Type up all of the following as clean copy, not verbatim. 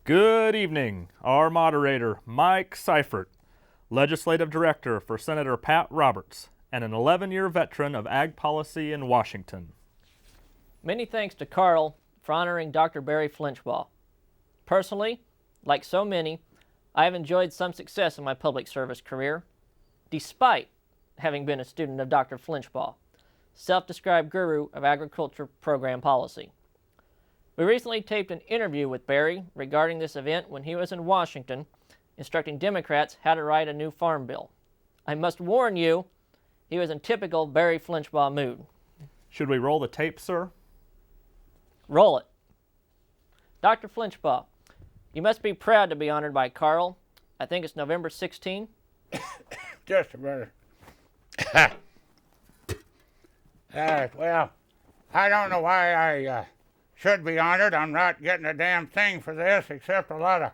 Good evening. Our moderator, Mike Seifert, Legislative Director for Senator Pat Roberts, and an 11-year veteran of ag policy in Washington. Many thanks to Carl for honoring Dr. Barry Flinchbaugh. Personally, like so many, I have enjoyed some success in my public service career, despite having been a student of Dr. Flinchbaugh, self-described guru of agriculture program policy. We recently taped an interview with Barry regarding this event when he was in Washington, instructing Democrats how to write a new farm bill. I must warn you, he was in typical Barry Flinchbaugh mood. Should we roll the tape, sir? Roll it. Dr. Flinchbaugh, you must be proud to be honored by Carl. I think it's November 16. Just a minute. Well, I don't know why I should be honored. I'm not getting a damn thing for this except a lot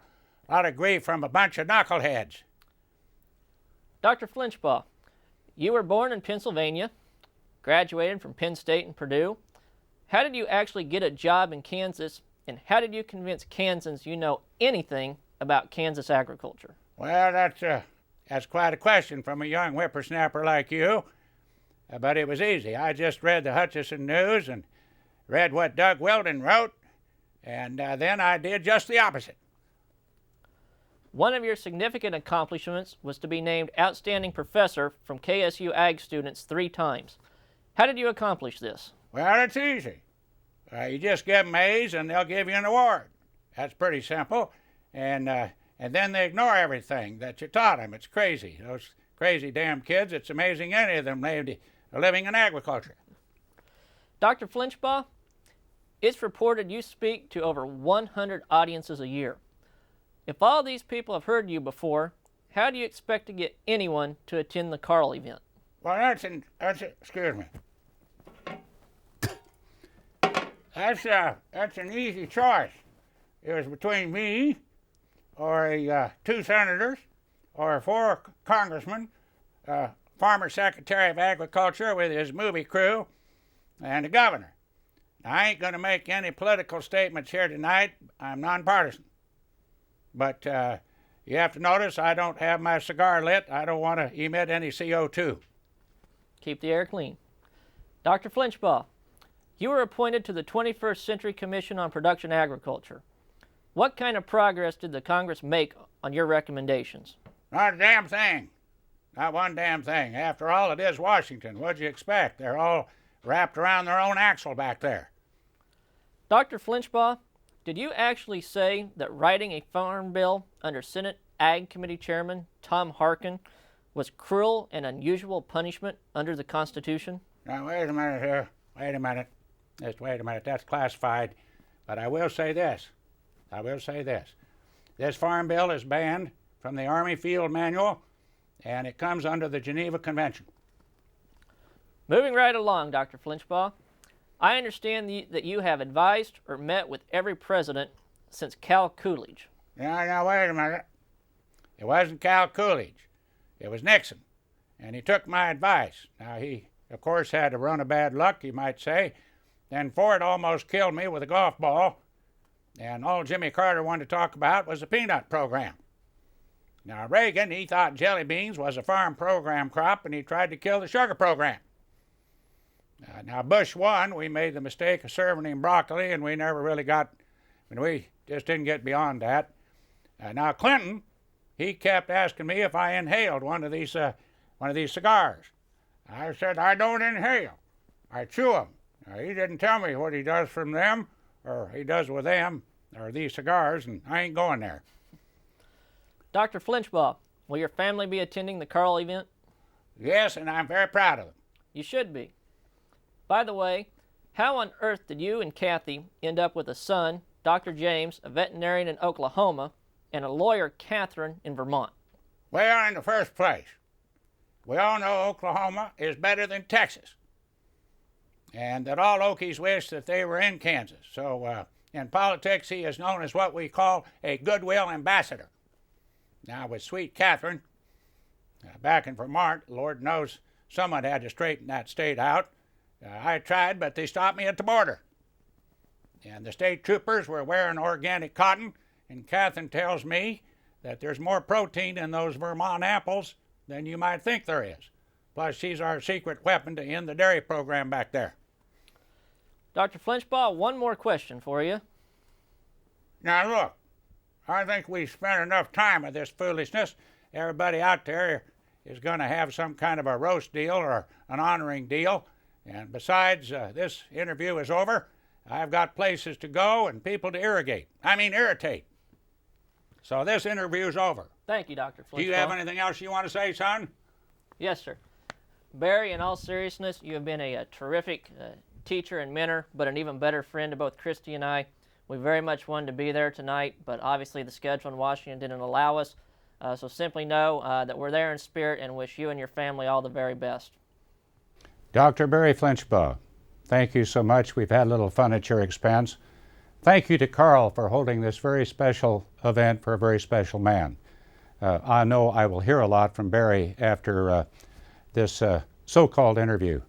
of grief from a bunch of knuckleheads. Dr. Flinchbaugh, you were born in Pennsylvania, graduated from Penn State and Purdue. How did you actually get a job in Kansas, and how did you convince Kansans you know anything about Kansas agriculture? Well, that's quite a question from a young whippersnapper like you. But it was easy. I just read the Hutchison News and read what Doug Weldon wrote, and then I did just the opposite. One of your significant accomplishments was to be named Outstanding Professor from KSU Ag students 3 times. How did you accomplish this? Well, it's easy. You just give them A's and they'll give you an award. That's pretty simple. And then they ignore everything that you taught them. It's crazy. Those crazy damn kids, it's amazing any of them made a living in agriculture. Dr. Flinchbaugh, it's reported you speak to over 100 audiences a year. If all these people have heard you before, how do you expect to get anyone to attend the Carl event? Well, excuse me. That's an easy choice. It was between me or 2 senators or 4 congressmen, former Secretary of Agriculture with his movie crew, and the governor. Now, I ain't going to make any political statements here tonight. I'm nonpartisan. But you have to notice I don't have my cigar lit. I don't want to emit any CO2. Keep the air clean. Dr. Flinchbaugh, you were appointed to the 21st Century Commission on Production Agriculture. What kind of progress did the Congress make on your recommendations? Not a damn thing. Not one damn thing. After all, it is Washington. What'd you expect? They're all wrapped around their own axle back there. Dr. Flinchbaugh, did you actually say that writing a farm bill under Senate Ag Committee Chairman Tom Harkin was cruel and unusual punishment under the Constitution? Now, wait a minute here. Wait a minute. Just wait a minute. That's classified. But I will say this. This farm bill is banned from the Army Field Manual, and it comes under the Geneva Convention. Moving right along, Dr. Flinchbaugh, I understand that you have advised or met with every president since Cal Coolidge. Now, wait a minute. It wasn't Cal Coolidge. It was Nixon, and he took my advice. Now, he, of course, had a run of bad luck, you might say. Then Ford almost killed me with a golf ball, and all Jimmy Carter wanted to talk about was the peanut program. Now, Reagan, he thought jelly beans was a farm program crop, and he tried to kill the sugar program. Now, Bush won. We made the mistake of serving him broccoli, and we never really we just didn't get beyond that. Now, Clinton, he kept asking me if I inhaled one of these cigars. I said, I don't inhale. I chew them. Now, he didn't tell me what he does from them, or he does with them, or these cigars, and I ain't going there. Dr. Flinchbaugh, will your family be attending the Carl event? Yes, and I'm very proud of them. You should be. By the way, how on earth did you and Kathy end up with a son, Dr. James, a veterinarian in Oklahoma, and a lawyer, Catherine, in Vermont? Well, in the first place, we all know Oklahoma is better than Texas, and that all Okies wish that they were in Kansas. So in politics, he is known as what we call a goodwill ambassador. Now, with sweet Catherine, back in Vermont, Lord knows someone had to straighten that state out. I tried, but they stopped me at the border. And the state troopers were wearing organic cotton and Catherine tells me that there's more protein in those Vermont apples than you might think there is. Plus, she's our secret weapon to end the dairy program back there. Dr. Flinchbaugh, one more question for you. Now look, I think we spent enough time with this foolishness. Everybody out there is going to have some kind of a roast deal or an honoring deal. And besides, this interview is over. I've got places to go and people to irritate. So this interview's over. Thank you, Dr. Flinchbaugh. Do you have anything else you want to say, son? Yes, sir. Barry, in all seriousness, you have been a terrific teacher and mentor, but an even better friend to both Christy and I. We very much wanted to be there tonight, but obviously the schedule in Washington didn't allow us. So simply know that we're there in spirit and wish you and your family all the very best. Dr. Barry Flinchbaugh, thank you so much. We've had a little fun at your expense. Thank you to Carl for holding this very special event for a very special man. I know I will hear a lot from Barry after this so-called interview.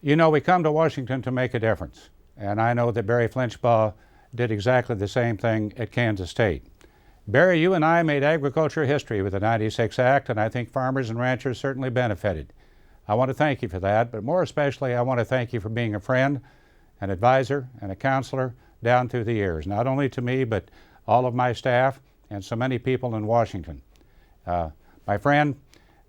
You know, we come to Washington to make a difference, and I know that Barry Flinchbaugh did exactly the same thing at Kansas State. Barry, you and I made agriculture history with the 96 Act, and I think farmers and ranchers certainly benefited. I want to thank you for that, but more especially I want to thank you for being a friend, an advisor, and a counselor down through the years, not only to me, but all of my staff and so many people in Washington. My friend,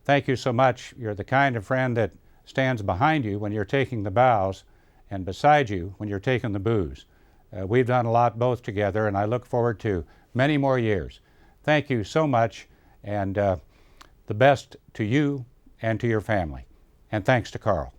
thank you so much. You're the kind of friend that stands behind you when you're taking the bows and beside you when you're taking the booze. We've done a lot both together, and I look forward to many more years. Thank you so much, and the best to you and to your family. And thanks to Carl.